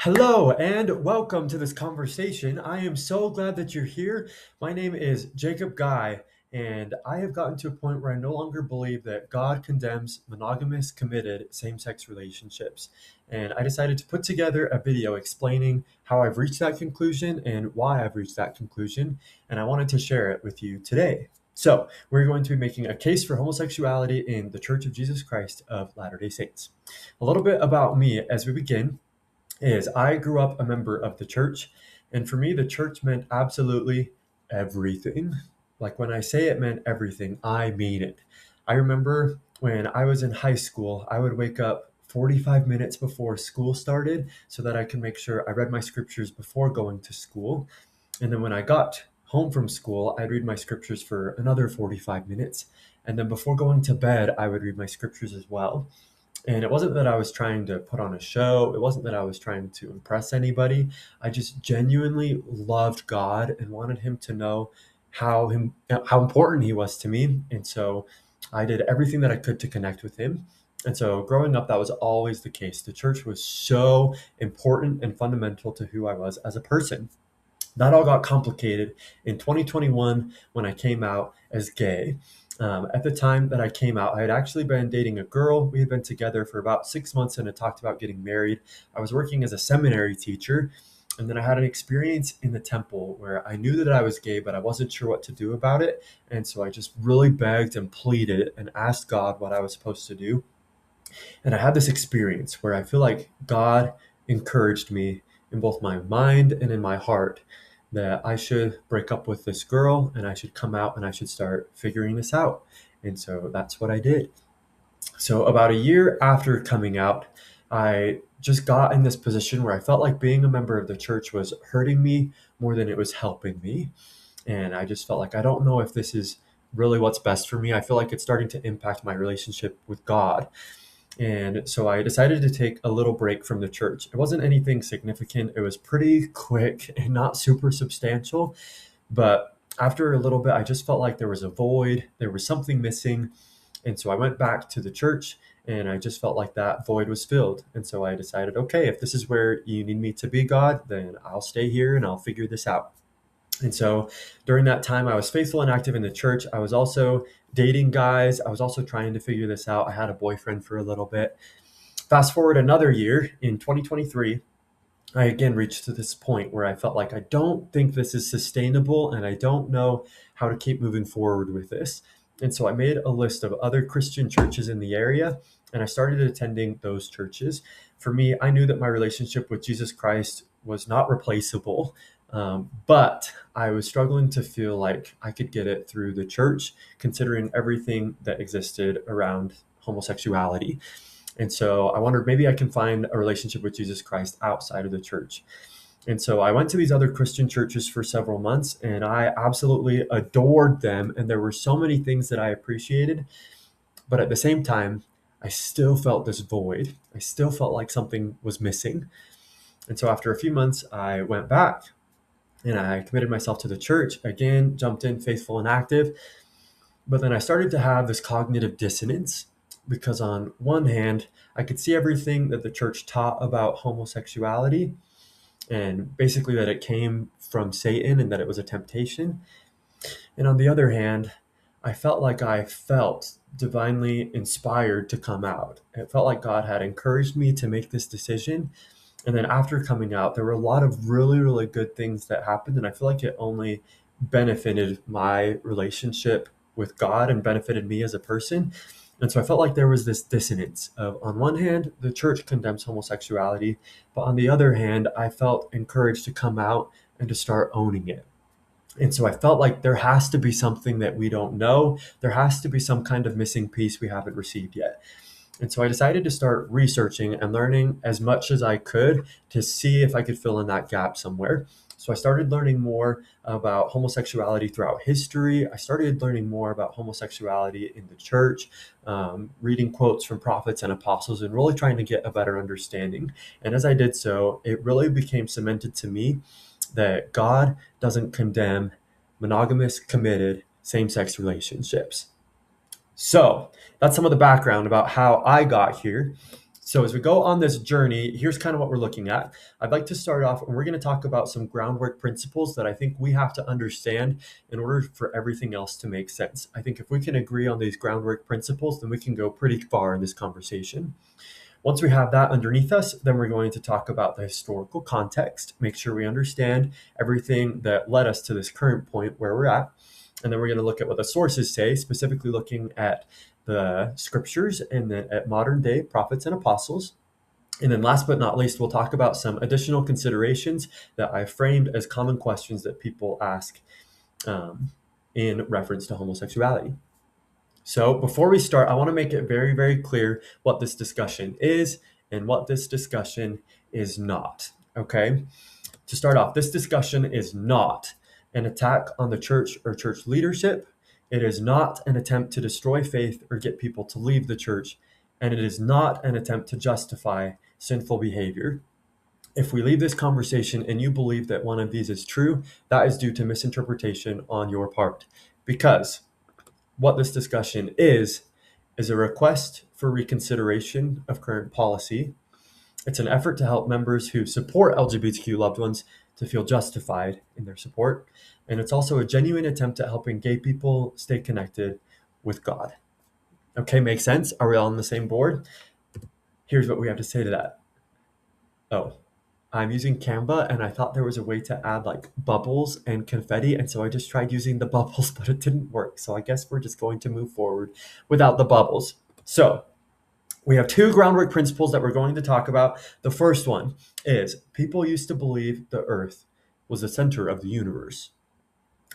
Hello and welcome to this conversation. I am so glad that you're here. My name is Jacob Guy, and I have gotten to a point where I no longer believe that God condemns monogamous, committed, same sex relationships. And I decided to put together a video explaining how I've reached that conclusion and why I've reached that conclusion. And I wanted to share it with you today. So, we're going to be making a case for homosexuality in the Church of Jesus Christ of Latter day Saints. A little bit about me as we begin is I grew up a member of the church, and for me, the church meant absolutely everything. Like when I say it meant everything, I mean it. I remember when I was in high school, I would wake up 45 minutes before school started so that I could make sure I read my scriptures before going to school. And then when I got home from school, I'd read my scriptures for another 45 minutes. And then before going to bed, I would read my scriptures as well. And it wasn't that I was trying to put on a show. It wasn't that I was trying to impress anybody. I just genuinely loved God and wanted him to know how important he was to me. And so I did everything that I could to connect with him. And so growing up, that was always the case. The church was so important and fundamental to who I was as a person. That all got complicated in 2021 when I came out as gay. At the time that I came out, I had actually been dating a girl. We had been together for about 6 months and had talked about getting married. I was working as a seminary teacher. And then I had an experience in the temple where I knew that I was gay, but I wasn't sure what to do about it. And so I just really begged and pleaded and asked God what I was supposed to do. And I had this experience where I feel like God encouraged me in both my mind and in my heart that I should break up with this girl and I should come out and I should start figuring this out. And so that's what I did. So about a year after coming out, I just got in this position where I felt like being a member of the church was hurting me more than it was helping me. And I just felt like I don't know if this is really what's best for me. I feel like it's starting to impact my relationship with God. And so I decided to take a little break from the church. It wasn't anything significant. It was pretty quick and not super substantial. But after a little bit, I just felt like there was a void, there was something missing. And so I went back to the church and I just felt like that void was filled. And so I decided, okay, if this is where you need me to be, God, then I'll stay here and I'll figure this out. And so during that time, I was faithful and active in the church. I was also dating guys. I was also trying to figure this out. I had a boyfriend for a little bit. Fast forward another year in 2023, I again reached to this point where I felt like I don't think this is sustainable and I don't know how to keep moving forward with this. And so I made a list of other Christian churches in the area and I started attending those churches. For me, I knew that my relationship with Jesus Christ was not replaceable, but I was struggling to feel like I could get it through the church, considering everything that existed around homosexuality. And so I wondered maybe I can find a relationship with Jesus Christ outside of the church. And so I went to these other Christian churches for several months and I absolutely adored them. And there were so many things that I appreciated. But at the same time, I still felt this void. I still felt like something was missing. And so after a few months, I went back and I committed myself to the church again, jumped in faithful and active. But then I started to have this cognitive dissonance because, on one hand, I could see everything that the church taught about homosexuality and basically that it came from Satan and that it was a temptation. And on the other hand, I felt like I felt divinely inspired to come out. It felt like God had encouraged me to make this decision. And then after coming out, there were a lot of really, really good things that happened. And I feel like it only benefited my relationship with God and benefited me as a person. And so I felt like there was this dissonance of, on one hand, the church condemns homosexuality, but on the other hand, I felt encouraged to come out and to start owning it. And so I felt like there has to be something that we don't know. There has to be some kind of missing piece we haven't received yet. And so I decided to start researching and learning as much as I could to see if I could fill in that gap somewhere. So I started learning more about homosexuality throughout history. I started learning more about homosexuality in the church, reading quotes from prophets and apostles, and really trying to get a better understanding. And as I did so, it really became cemented to me that God doesn't condemn monogamous, committed, same sex relationships. So that's some of the background about how I got here. So as we go on this journey, here's kind of what we're looking at. I'd like to start off, and we're going to talk about some groundwork principles that I think we have to understand in order for everything else to make sense. I think if we can agree on these groundwork principles, then we can go pretty far in this conversation. Once we have that underneath us, then we're going to talk about the historical context, make sure we understand everything that led us to this current point where we're at. And then we're going to look at what the sources say, specifically looking at the scriptures and then at modern day prophets and apostles. And then last but not least, we'll talk about some additional considerations that I framed as common questions that people ask in reference to homosexuality. So before we start, I want to make it very, very clear what this discussion is and what this discussion is not. Okay? To start off, this discussion is not an attack on the church or church leadership. It is not an attempt to destroy faith or get people to leave the church. And it is not an attempt to justify sinful behavior. If we leave this conversation and you believe that one of these is true, that is due to misinterpretation on your part. Because what this discussion is a request for reconsideration of current policy. It's an effort to help members who support LGBTQ loved ones to feel justified in their support. And it's also a genuine attempt at helping gay people stay connected with God. Okay, makes sense? Are we all on the same board? Here's what we have to say to that. Oh, I'm using Canva and I thought there was a way to add like bubbles and confetti. And so I just tried using the bubbles, but it didn't work. So I guess we're just going to move forward without the bubbles. So we have two groundwork principles that we're going to talk about. The first one is people used to believe the earth was the center of the universe.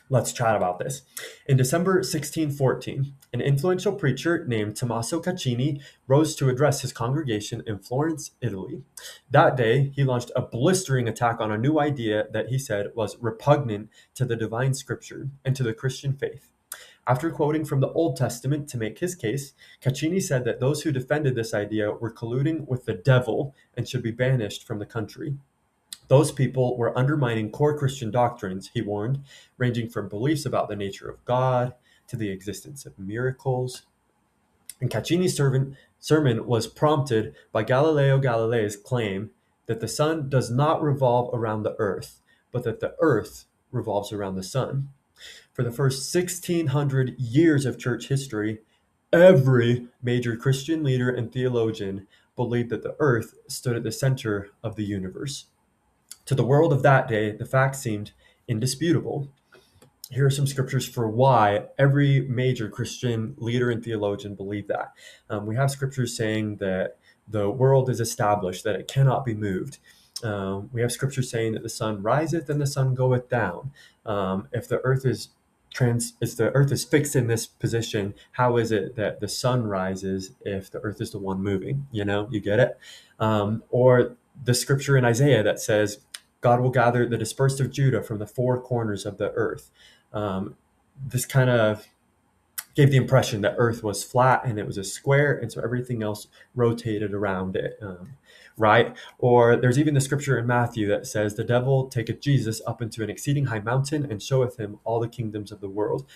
Let's chat about this. In December 1614, an influential preacher named Tommaso Caccini rose to address his congregation in Florence, Italy. That day, he launched a blistering attack on a new idea that he said was repugnant to the divine scripture and to the Christian faith. After quoting from the Old Testament to make his case, Caccini said that those who defended this idea were colluding with the devil and should be banished from the country. Those people were undermining core Christian doctrines, he warned, ranging from beliefs about the nature of God to the existence of miracles. And Caccini's sermon was prompted by Galileo Galilei's claim that the sun does not revolve around the earth, but that the earth revolves around the sun. For the first 1600 years of church history, every major Christian leader and theologian believed that the earth stood at the center of the universe. To the world of that day, the facts seemed indisputable. Here are some scriptures for why every major Christian leader and theologian believed that. We have scriptures saying that the world is established, that it cannot be moved. We have scriptures saying that the sun riseth and the sun goeth down. If the earth is fixed in this position, how is it that the sun rises if the earth is the one moving? You get it? Or the scripture in Isaiah that says, God will gather the dispersed of Judah from the four corners of the earth. This kind of gave the impression that earth was flat and it was a square, and so everything else rotated around it, right? Or there's even the scripture in Matthew that says, the devil taketh Jesus up into an exceeding high mountain and showeth him all the kingdoms of the world.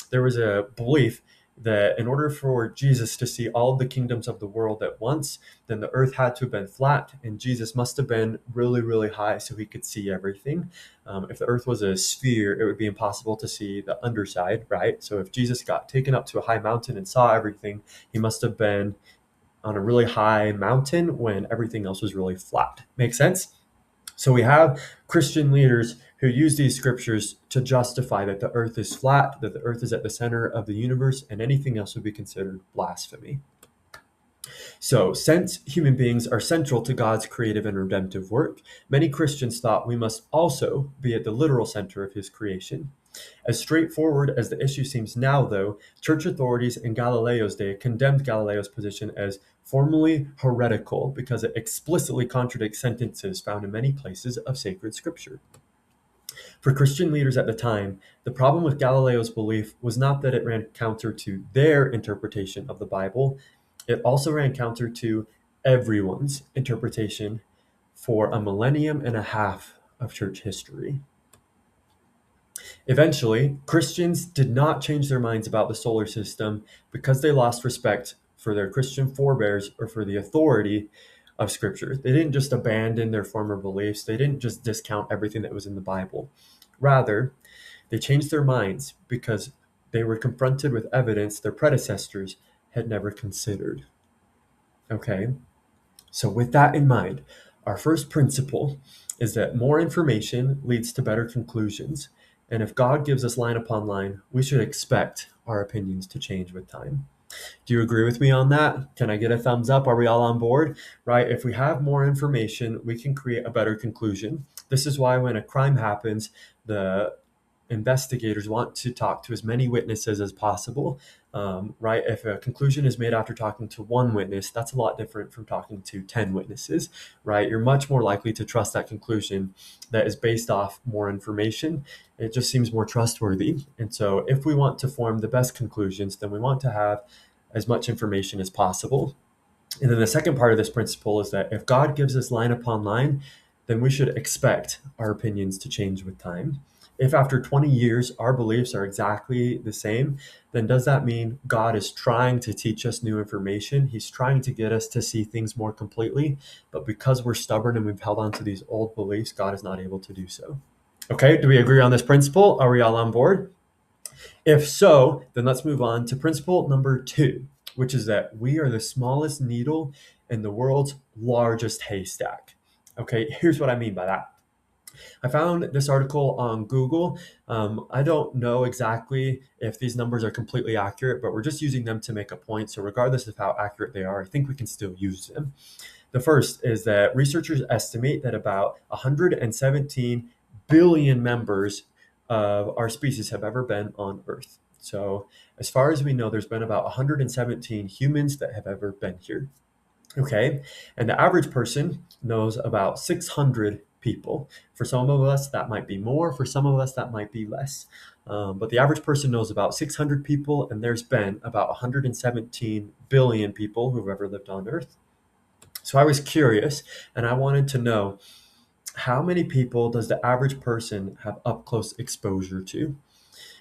There was a belief that in order for Jesus to see all the kingdoms of the world at once, then the earth had to have been flat, and Jesus must have been really, really high so he could see everything. If the earth was a sphere, it would be impossible to see the underside, right? So if Jesus got taken up to a high mountain and saw everything, he must have been on a really high mountain when everything else was really flat. Make sense? So we have Christian leaders who use these scriptures to justify that the earth is flat, that the earth is at the center of the universe, and anything else would be considered blasphemy. So, since human beings are central to God's creative and redemptive work, many Christians thought we must also be at the literal center of his creation. As straightforward as the issue seems now, though, church authorities in Galileo's day condemned Galileo's position as formally heretical because it explicitly contradicts sentences found in many places of sacred scripture. For Christian leaders at the time, the problem with Galileo's belief was not that it ran counter to their interpretation of the Bible, it also ran counter to everyone's interpretation for a millennium and a half of church history. Eventually, Christians did not change their minds about the solar system because they lost respect for their Christian forebears or for the authority of Scripture. They didn't just abandon their former beliefs, they didn't just discount everything that was in the Bible. Rather, they changed their minds because they were confronted with evidence their predecessors had never considered. Okay, so with that in mind, our first principle is that more information leads to better conclusions. And if God gives us line upon line, we should expect our opinions to change with time. Do you agree with me on that? Can I get a thumbs up? Are we all on board? Right? If we have more information, we can create a better conclusion. This is why when a crime happens, the investigators want to talk to as many witnesses as possible, right? If a conclusion is made after talking to one witness, that's a lot different from talking to 10 witnesses, right? You're much more likely to trust that conclusion that is based off more information. It just seems more trustworthy. And so, if we want to form the best conclusions, then we want to have as much information as possible. And then the second part of this principle is that if God gives us line upon line, then we should expect our opinions to change with time. If after 20 years our beliefs are exactly the same, then does that mean God is trying to teach us new information? He's trying to get us to see things more completely, but because we're stubborn and we've held on to these old beliefs, God is not able to do so. Okay, do we agree on this principle? Are we all on board? If so, then let's move on to principle number 2, which is that we are the smallest needle in the world's largest haystack. Okay, here's what I mean by that. I found this article on Google. I don't know exactly if these numbers are completely accurate, but we're just using them to make a point. So, regardless of how accurate they are, I think we can still use them. The first is that researchers estimate that about 117 billion members of our species have ever been on Earth. So, as far as we know, there's been about 117 humans that have ever been here. Okay. And the average person knows about 600 people. For some of us, that might be more. For some of us, that might be less. But the average person knows about 600 people, and there's been about 117 billion people who've ever lived on Earth. So I was curious, and I wanted to know, how many people does the average person have up close exposure to?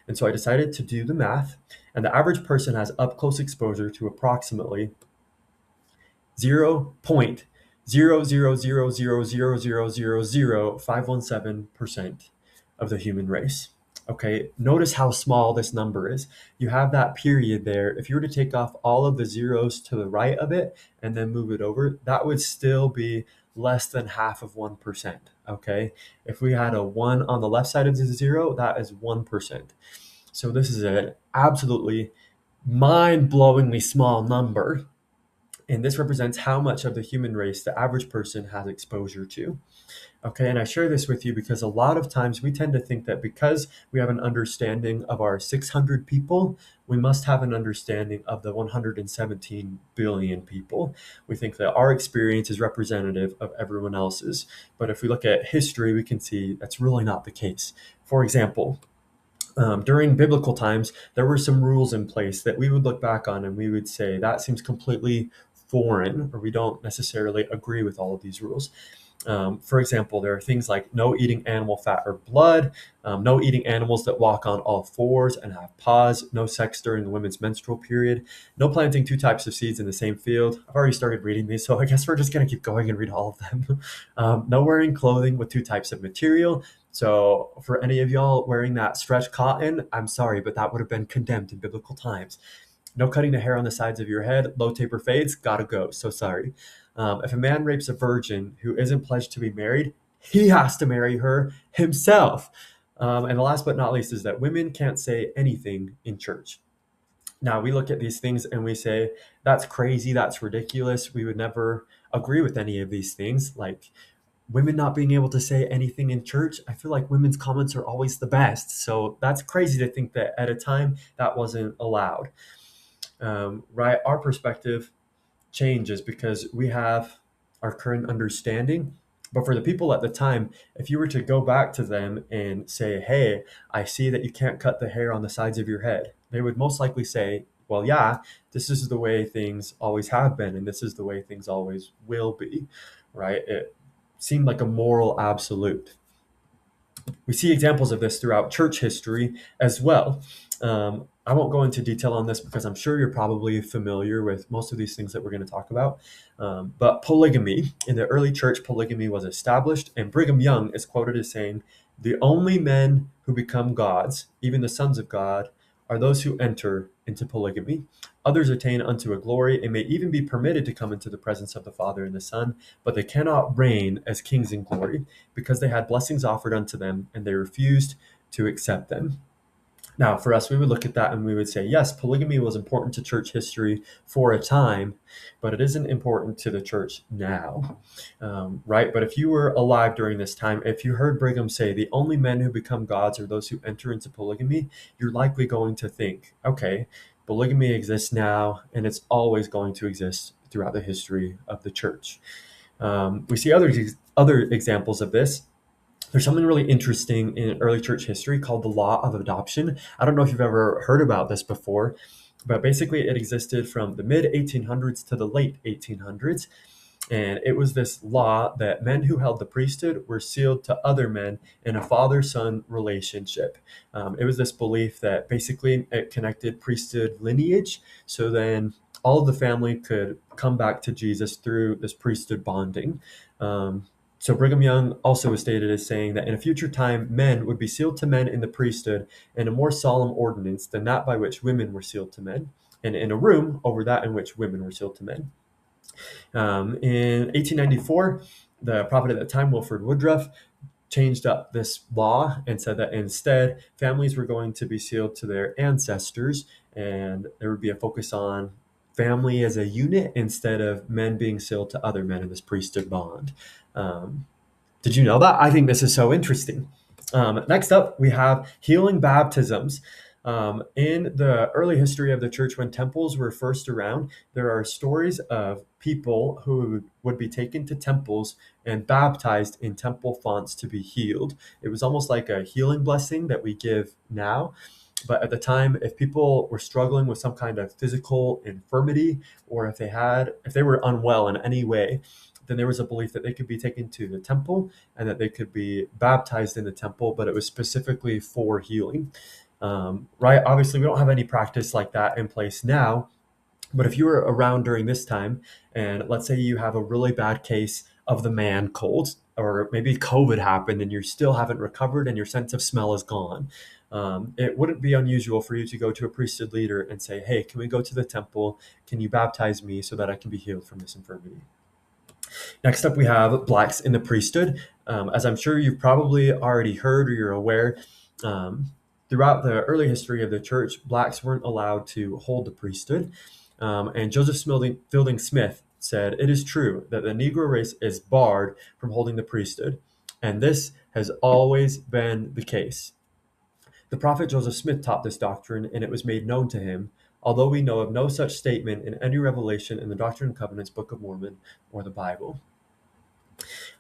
And so I decided to do the math, and the average person has up close exposure to approximately 0.00000000517% of the human race. Okay, notice how small this number is. You have that period there. If you were to take off all of the zeros to the right of it and then move it over, that would still be less than half of 1%. Okay, if we had a 1 on the left side of the zero, that is 1%. So this is an absolutely mind-blowingly small number. And this represents how much of the human race the average person has exposure to. Okay, and I share this with you because a lot of times we tend to think that because we have an understanding of our 600 people, we must have an understanding of the 117 billion people. We think that our experience is representative of everyone else's. But if we look at history, we can see that's really not the case. For example, during biblical times, there were some rules in place that we would look back on and we would say that seems completely foreign, or we don't necessarily agree with all of these rules. For example, there are things like no eating animal fat or blood, no eating animals that walk on all fours and have paws, no sex during the women's menstrual period, no planting two types of seeds in the same field. I've already started reading these, so I guess we're just going to keep going and read all of them. No wearing clothing with two types of material. So, for any of y'all wearing that stretch cotton, I'm sorry, but that would have been condemned in biblical times. No cutting the hair on the sides of your head, low taper fades, gotta go. So sorry. If a man rapes a virgin who isn't pledged to be married, he has to marry her himself. And the last but not least is that women can't say anything in church. Now, we look at these things and we say, that's crazy, that's ridiculous. We would never agree with any of these things. Like women not being able to say anything in church, I feel like women's comments are always the best. So that's crazy to think that at a time that wasn't allowed. Right? Our perspective changes because we have our current understanding. But for the people at the time, if you were to go back to them and say, hey, I see that you can't cut the hair on the sides of your head, they would most likely say, well, yeah, this is the way things always have been, and this is the way things always will be, right? It seemed like a moral absolute. We see examples of this throughout church history as well. I won't go into detail on this because I'm sure you're probably familiar with most of these things that we're going to talk about. But polygamy, in the early church, polygamy was established, and Brigham Young is quoted as saying, "The only men who become gods, even the sons of God, are those who enter into polygamy. Others attain unto a glory and may even be permitted to come into the presence of the Father and the Son, but they cannot reign as kings in glory, because they had blessings offered unto them, and they refused to accept them." Now, for us, we would look at that and we would say, yes, polygamy was important to church history for a time, but it isn't important to the church now, right? But if you were alive during this time, if you heard Brigham say the only men who become gods are those who enter into polygamy, you're likely going to think, okay, polygamy exists now, and it's always going to exist throughout the history of the church. We see other examples of this. There's something really interesting in early church history called the law of adoption. I don't know if you've ever heard about this before, but basically it existed from the mid 1800s to the late 1800s. And it was this law that men who held the priesthood were sealed to other men in a father son relationship. It was this belief that basically it connected priesthood lineage. So then all of the family could come back to Jesus through this priesthood bonding. So Brigham Young also was stated as saying that in a future time, men would be sealed to men in the priesthood in a more solemn ordinance than that by which women were sealed to men, and in a room over that in which women were sealed to men. In 1894, the prophet at the time, Wilford Woodruff, changed up this law and said that instead families were going to be sealed to their ancestors, and there would be a focus on family as a unit instead of men being sealed to other men in this priesthood bond. Um, did you know that? I think this is so interesting. Next up, we have healing baptisms. In the early history of the church, when temples were first around, there are stories of people who would be taken to temples and baptized in temple fonts to be healed. It was almost like a healing blessing that we give now. But at the time, if people were struggling with some kind of physical infirmity, or if they were unwell in any way, then there was a belief that they could be taken to the temple and that they could be baptized in the temple, but it was specifically for healing. Right? Obviously, we don't have any practice like that in place now. But if you were around during this time, and let's say you have a really bad case of the man cold, or maybe COVID happened and you still haven't recovered and your sense of smell is gone, it wouldn't be unusual for you to go to a priesthood leader and say, "Hey, can we go to the temple? Can you baptize me so that I can be healed from this infirmity?" Next up, we have blacks in the priesthood. As I'm sure you've probably already heard or you're aware, throughout the early history of the church, blacks weren't allowed to hold the priesthood. And Joseph Fielding Smith said, "It is true that the Negro race is barred from holding the priesthood, and this has always been the case." The prophet Joseph Smith taught this doctrine, and it was made known to him, although we know of no such statement in any revelation in the Doctrine and Covenants, Book of Mormon, or the Bible.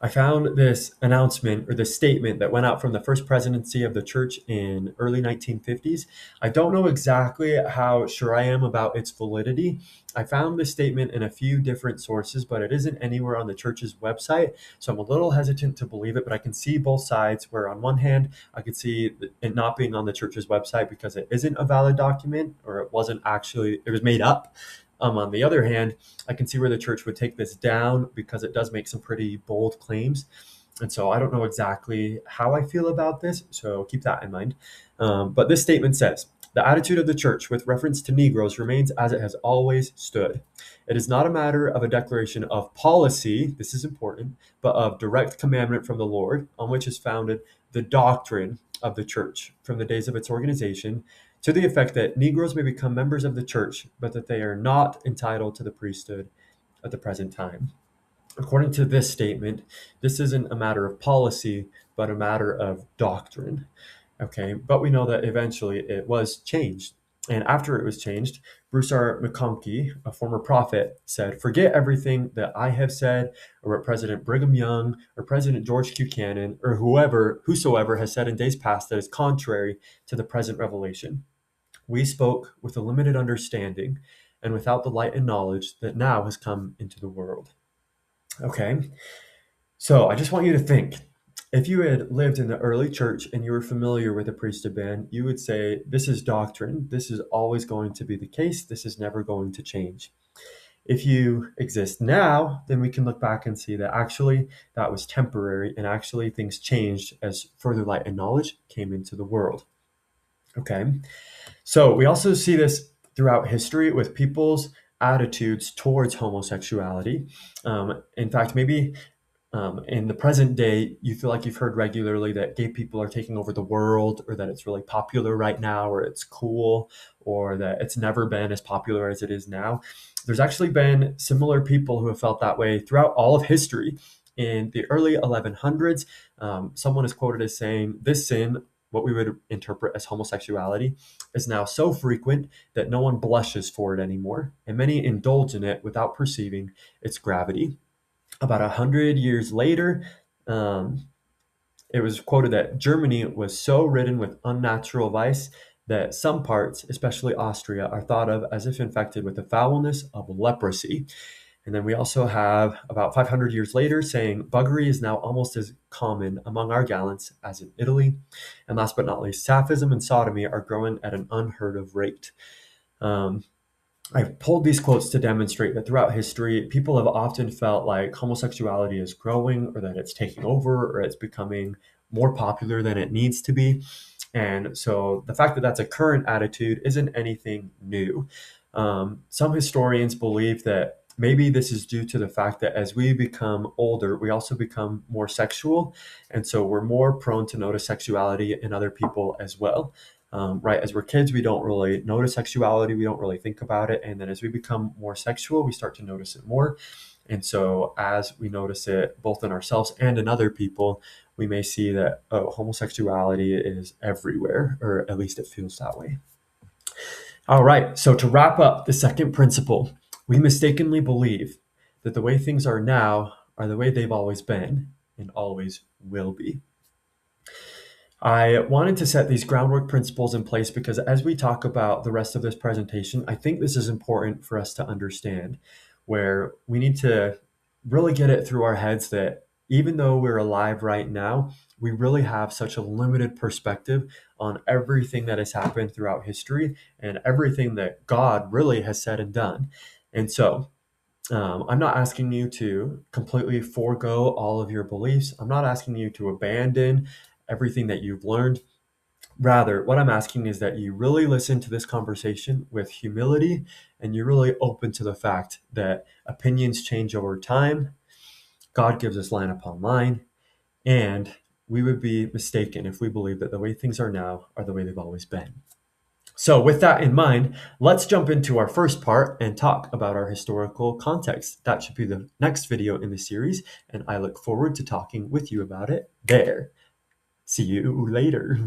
I found this announcement or this statement that went out from the first presidency of the church in early 1950s. I don't know exactly how sure I am about its validity. I found this statement in a few different sources, but it isn't anywhere on the church's website. So I'm a little hesitant to believe it, but I can see both sides where on one hand, I could see it not being on the church's website because it isn't a valid document, or it was made up. On the other hand, I can see where the church would take this down because it does make some pretty bold claims. And so I don't know exactly how I feel about this, so keep that in mind. But this statement says, "The attitude of the church with reference to Negroes remains as it has always stood. It is not a matter of a declaration of policy," this is important, "but of direct commandment from the Lord, on which is founded the doctrine of the church from the days of its organization, to the effect that Negroes may become members of the church, but that they are not entitled to the priesthood at the present time." According to this statement, this isn't a matter of policy, but a matter of doctrine. Okay, but we know that eventually it was changed. And after it was changed, Bruce R. McConkie, a former prophet, said, "Forget everything that I have said, or what President Brigham Young, or President George Buchanan, or whosoever has said in days past that is contrary to the present revelation. We spoke with a limited understanding and without the light and knowledge that now has come into the world." Okay, so I just want you to think, If you had lived in the early church and you were familiar with the priesthood ban, you would say, this is doctrine. This is always going to be the case. This is never going to change. If you exist now, then we can look back and see that actually that was temporary and actually things changed as further light and knowledge came into the world. Okay. So we also see this throughout history with people's attitudes towards homosexuality. In fact, maybe in the present day, you feel like you've heard regularly that gay people are taking over the world, or that it's really popular right now, or it's cool, or that it's never been as popular as it is now. There's actually been similar people who have felt that way throughout all of history. In the early 1100s, someone is quoted as saying, "This sin, what we would interpret as homosexuality, is now so frequent that no one blushes for it anymore, and many indulge in it without perceiving its gravity." About 100 years later, um, it was quoted that Germany was so ridden with unnatural vice that some parts, especially Austria, are thought of as if infected with the foulness of leprosy. And then we also have about 500 years later saying buggery is now almost as common among our gallants as in Italy. And last but not least, sapphism and sodomy are growing at an unheard of rate. Um, I've pulled these quotes to demonstrate that throughout history, people have often felt like homosexuality is growing, or that it's taking over, or it's becoming more popular than it needs to be. And so the fact that that's a current attitude isn't anything new. Some historians believe that maybe this is due to the fact that as we become older, we also become more sexual. And so we're more prone to notice sexuality in other people as well. Right, as we're kids, we don't really notice sexuality, we don't really think about it. And then as we become more sexual, we start to notice it more. And so as we notice it both in ourselves and in other people, we may see that homosexuality is everywhere, or at least it feels that way. All right, so to wrap up the second principle, we mistakenly believe that the way things are now are the way they've always been and always will be. I wanted to set these groundwork principles in place because as we talk about the rest of this presentation, I think this is important for us to understand, where we need to really get it through our heads that even though we're alive right now, we really have such a limited perspective on everything that has happened throughout history and everything that God really has said and done. And so I'm not asking you to completely forego all of your beliefs. I'm not asking you to abandon everything that you've learned. Rather, what I'm asking is that you really listen to this conversation with humility and you're really open to the fact that opinions change over time. God gives us line upon line, and we would be mistaken if we believe that the way things are now are the way they've always been. So, with that in mind, let's jump into our first part and talk about our historical context. That should be the next video in the series, and I look forward to talking with you about it there. See you later.